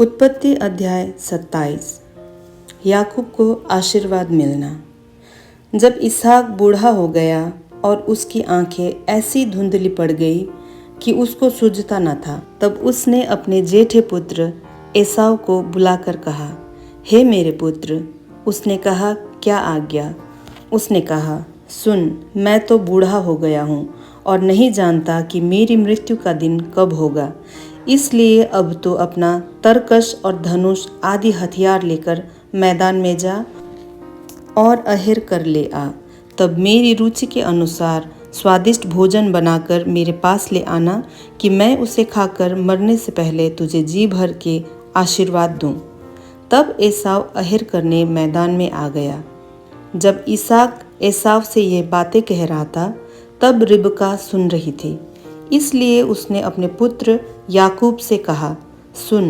उत्पत्ति अध्याय 27। याकूब को आशीर्वाद मिलना। जब इसहाक बूढ़ा हो गया और उसकी आंखें ऐसी धुंधली पड़ गई कि उसको सूझता न था, तब उसने अपने जेठे पुत्र एसाव को बुलाकर कहा, हे मेरे पुत्र। उसने कहा, क्या आज्ञा? उसने कहा, सुन, मैं तो बूढ़ा हो गया हूँ और नहीं जानता कि मेरी मृत्यु का दिन कब होगा। इसलिए अब तो अपना तरकश और धनुष आदि हथियार लेकर मैदान में जा और अहेर कर ले आ। तब मेरी रुचि के अनुसार स्वादिष्ट भोजन बनाकर मेरे पास ले आना कि मैं उसे खाकर मरने से पहले तुझे जी भर के आशीर्वाद दूं। तब एसाव अहेर करने मैदान में आ गया। जब इसहाक एसाव से ये बातें कह रहा था, तब रिबका सुन रही थी। इसलिए उसने अपने पुत्र याकूब से कहा, सुन,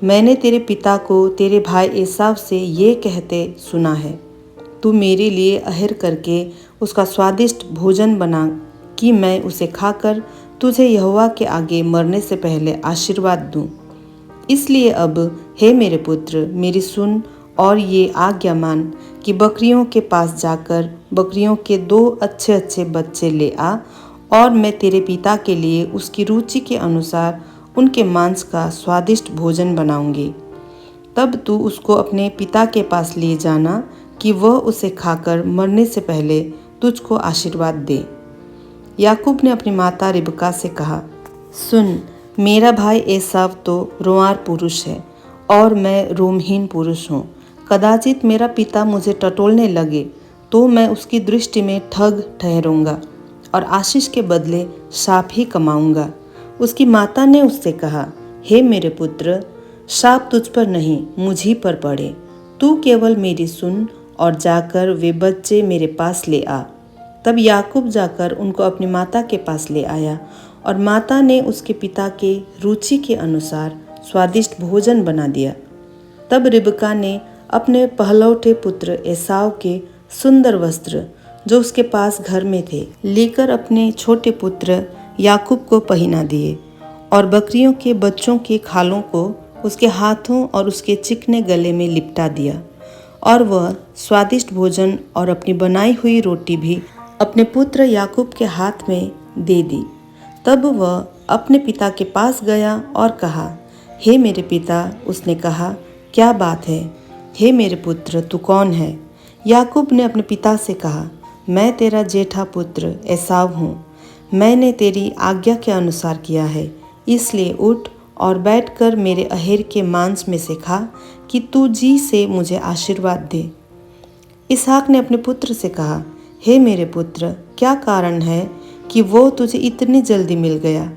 मैंने तेरे पिता को तेरे भाई एसाव से ये कहते सुना है, तू मेरे लिए अहेर करके उसका स्वादिष्ट भोजन बना कि मैं उसे खाकर तुझे यहोवा के आगे मरने से पहले आशीर्वाद दूं। इसलिए अब हे मेरे पुत्र, मेरी सुन और ये आज्ञा मान कि बकरियों के पास जाकर बकरियों के 2 अच्छे अच्छे बच्चे ले आ और मैं तेरे पिता के लिए उसकी रुचि के अनुसार उनके मांस का स्वादिष्ट भोजन बनाऊंगी। तब तू उसको अपने पिता के पास ले जाना कि वह उसे खाकर मरने से पहले तुझको आशीर्वाद दे। याकूब ने अपनी माता रिबका से कहा, सुन, मेरा भाई एसाव तो रोंआर पुरुष है और मैं रोमहीन पुरुष हूँ। कदाचित मेरा पिता मुझे टटोलने लगे तो मैं उसकी दृष्टि में ठग ठहरूंगा और आशीष के बदले शाप ही कमाऊंगा। उसकी माता ने उससे कहा, हे मेरे पुत्र, शाप तुझ पर नहीं, मुझ ही पर पड़े। तू केवल मेरी सुन और जाकर वे बच्चे मेरे पास ले आ। तब याकूब जाकर उनको अपनी माता के पास ले आया और माता ने उसके पिता के रुचि के अनुसार स्वादिष्ट भोजन बना दिया। तब रिबका ने अपने पहलौठे पुत्र एसाव के सुंदर वस्त्र जो उसके पास घर में थे लेकर अपने छोटे पुत्र याकूब को पहना दिए और बकरियों के बच्चों के खालों को उसके हाथों और उसके चिकने गले में लिपटा दिया और वह स्वादिष्ट भोजन और अपनी बनाई हुई रोटी भी अपने पुत्र याकूब के हाथ में दे दी। तब वह अपने पिता के पास गया और कहा, हे मेरे पिता। उसने कहा, क्या बात है? हे मेरे पुत्र, तू कौन है? याकूब ने अपने पिता से कहा, मैं तेरा जेठा पुत्र एसाव हूँ। मैंने तेरी आज्ञा के अनुसार किया है, इसलिए उठ और बैठकर मेरे अहेर के मांस में से खा कि तू जी से मुझे आशीर्वाद दे। इसहाक ने अपने पुत्र से कहा, हे मेरे पुत्र, क्या कारण है कि वो तुझे इतनी जल्दी मिल गया?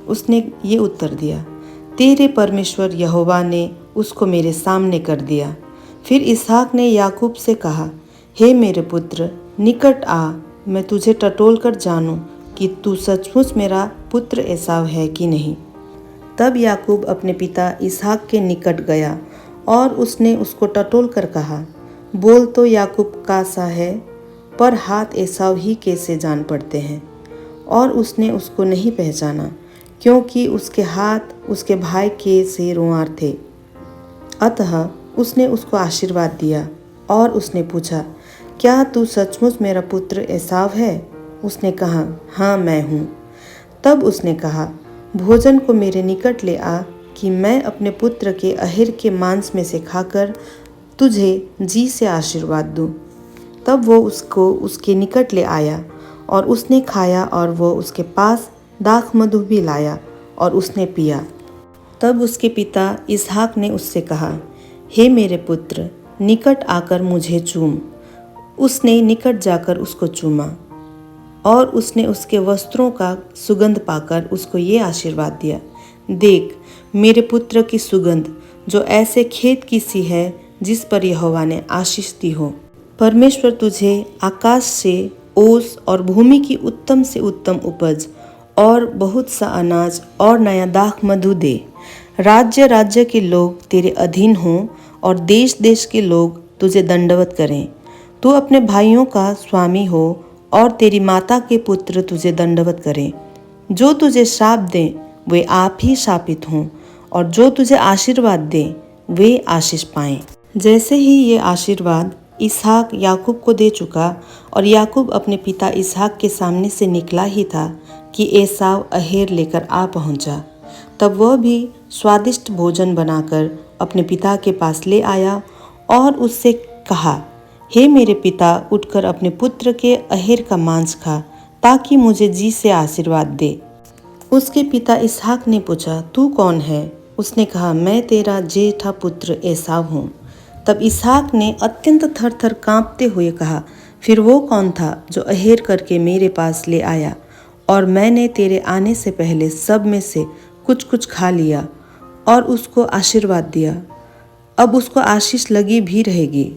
उसने ये उत्तर दिया, तेरे परमेश्वर यहोवा ने उसको मेरे सामने कर दिया। फिर इसहाक ने याकूब से कहा, हे मेरे पुत्र, निकट आ, मैं तुझे टटोल कर जानूं कि तू सचमुच मेरा पुत्र एसाव है कि नहीं। तब याकूब अपने पिता इसहाक के निकट गया और उसने उसको टटोल कर कहा, बोल तो याकूब का सा है, पर हाथ एसाव ही के से जान पड़ते हैं। और उसने उसको नहीं पहचाना, क्योंकि उसके हाथ उसके भाई के से रोंआर थे। अतः उसने उसको आशीर्वाद दिया और उसने पूछा, क्या तू सचमुच मेरा पुत्र एसाव है? उसने कहा, हाँ, मैं हूँ। तब उसने कहा, भोजन को मेरे निकट ले आ कि मैं अपने पुत्र के अहेर के मांस में से खाकर तुझे जी से आशीर्वाद दूँ। तब वो उसको उसके निकट ले आया और उसने खाया और वो उसके पास दाख मधु भी लाया और उसने पिया। तब उसके पिता इसहाक ने उससे कहा, हे मेरे पुत्र, निकट आकर मुझे चूम। उसने निकट जाकर उसको चूमा और उसने उसके वस्त्रों का सुगंध पाकर उसको ये आशीर्वाद दिया, देख, मेरे पुत्र की सुगंध जो ऐसे खेत की सी है जिस पर यहोवा ने आशीष दी हो। परमेश्वर तुझे आकाश से ओस और भूमि की उत्तम से उत्तम उपज और बहुत सा अनाज और नया दाख मधु दे। राज्य राज्य के लोग तेरे अधीन हों और देश देश के लोग तुझे दंडवत करें। तू अपने भाइयों का स्वामी हो और तेरी माता के पुत्र तुझे दंडवत करें। जो तुझे शाप दें वे आप ही शापित हों और जो तुझे आशीर्वाद दे वे आशीष पाएं। जैसे ही ये आशीर्वाद इसहाक याकूब को दे चुका और याकूब अपने पिता इसहाक के सामने से निकला ही था कि एसाव अहेर लेकर आ पहुंचा। तब वह भी स्वादिष्ट भोजन बनाकर अपने पिता के पास ले आया और उससे कहा, हे मेरे पिता, उठकर अपने पुत्र के अहेर का मांस खा ताकि मुझे जी से आशीर्वाद दे। उसके पिता इसहाक ने पूछा, तू कौन है? उसने कहा, मैं तेरा जेठा पुत्र एसाव हूँ। तब इसहाक ने अत्यंत थर-थर कांपते हुए कहा, फिर वो कौन था जो अहेर करके मेरे पास ले आया, और मैंने तेरे आने से पहले सब में से कुछ कुछ खा लिया और उसको आशीर्वाद दिया। अब उसको आशीष लगी भी रहेगी।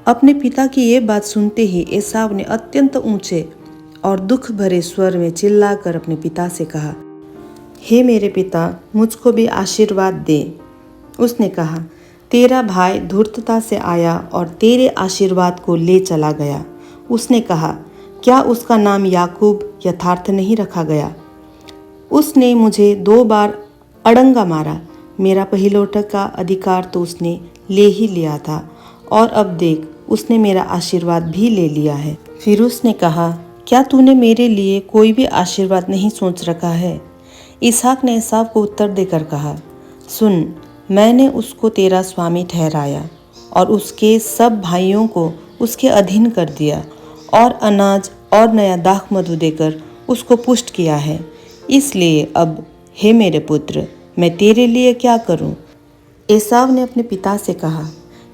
अपने पिता की ये बात सुनते ही एसाव ने अत्यंत ऊंचे और दुख भरे स्वर में चिल्लाकर अपने पिता से कहा, हे मेरे पिता, मुझको भी आशीर्वाद दे। उसने कहा, तेरा भाई धूर्तता से आया और तेरे आशीर्वाद को ले चला गया। उसने कहा, क्या उसका नाम याकूब यथार्थ नहीं रखा गया? उसने मुझे 2 बार अड़ंगा मारा। मेरा पहिलौठा का अधिकार तो उसने ले ही लिया था, और अब देख, उसने मेरा आशीर्वाद भी ले लिया है। फिर उसने कहा, क्या तूने मेरे लिए कोई भी आशीर्वाद नहीं सोच रखा है? इसहाक ने एसाव को उत्तर देकर कहा, सुन, मैंने उसको तेरा स्वामी ठहराया और उसके सब भाइयों को उसके अधीन कर दिया, और अनाज और नया दाख मधु देकर उसको पुष्ट किया है। इसलिए अब हे मेरे पुत्र, मैं तेरे लिए क्या करूं? एसाव ने अपने पिता से कहा,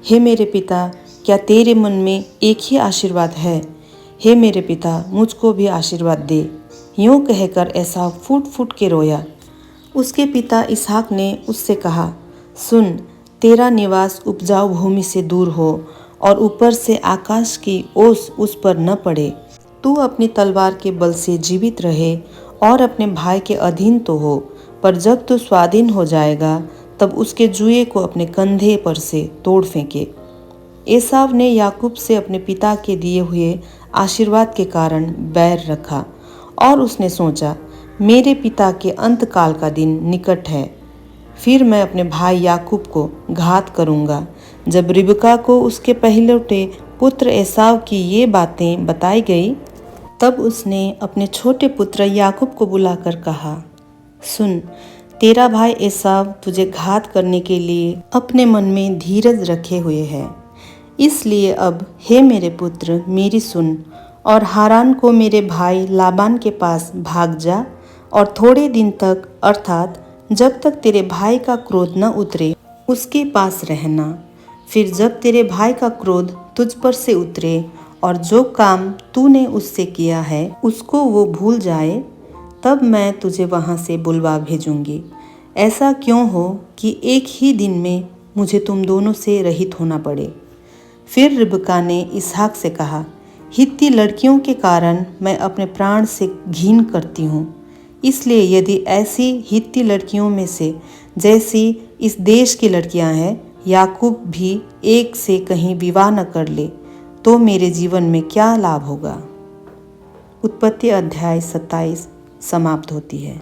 हे मेरे पिता, क्या तेरे मन में एक ही आशीर्वाद है? हे मेरे पिता, मुझको भी आशीर्वाद दे। यूँ कहकर एसाव फूट फूट के रोया। उसके पिता इसहाक ने उससे कहा, सुन, तेरा निवास उपजाऊ भूमि से दूर हो और ऊपर से आकाश की ओस उस पर न पड़े। तू अपनी तलवार के बल से जीवित रहे और अपने भाई के अधीन तो हो, पर जब तू स्वाधीन हो जाएगा तब उसके जुए को अपने कंधे पर से तोड़ फेंके। एसाव ने याकूब से अपने पिता के दिए हुए आशीर्वाद के कारण बैर रखा और उसने सोचा, मेरे पिता के अंतकाल का दिन निकट है। फिर मैं अपने भाई याकूब को घात करूंगा। जब रिबका को उसके पहिलौठे पुत्र एसाव की ये बातें बताई गई, तब उसने अपने छोटे पुत्र याकूब को बुलाकर कहा, सुन, तेरा भाई एसाव तुझे घात करने के लिए अपने मन में धीरज रखे हुए है। इसलिए अब हे मेरे पुत्र, मेरी सुन और हारान को मेरे भाई लाबान के पास भाग जा और थोड़े दिन तक, अर्थात जब तक तेरे भाई का क्रोध न उतरे, उसके पास रहना। फिर जब तेरे भाई का क्रोध तुझ पर से उतरे और जो काम तूने उससे किया है उसको वो भूल जाए, तब मैं तुझे वहाँ से बुलवा भेजूंगी। ऐसा क्यों हो कि एक ही दिन में मुझे तुम दोनों से रहित होना पड़े। फिर रिबका ने इसहाक से कहा, हित्ती लड़कियों के कारण मैं अपने प्राण से घिन करती हूँ। इसलिए यदि ऐसी हित्ती लड़कियों में से जैसी इस देश की लड़कियां हैं, याकूब भी एक से कहीं विवाह न कर ले, तो मेरे जीवन में क्या लाभ होगा। उत्पत्ति अध्याय 27 समाप्त होती है।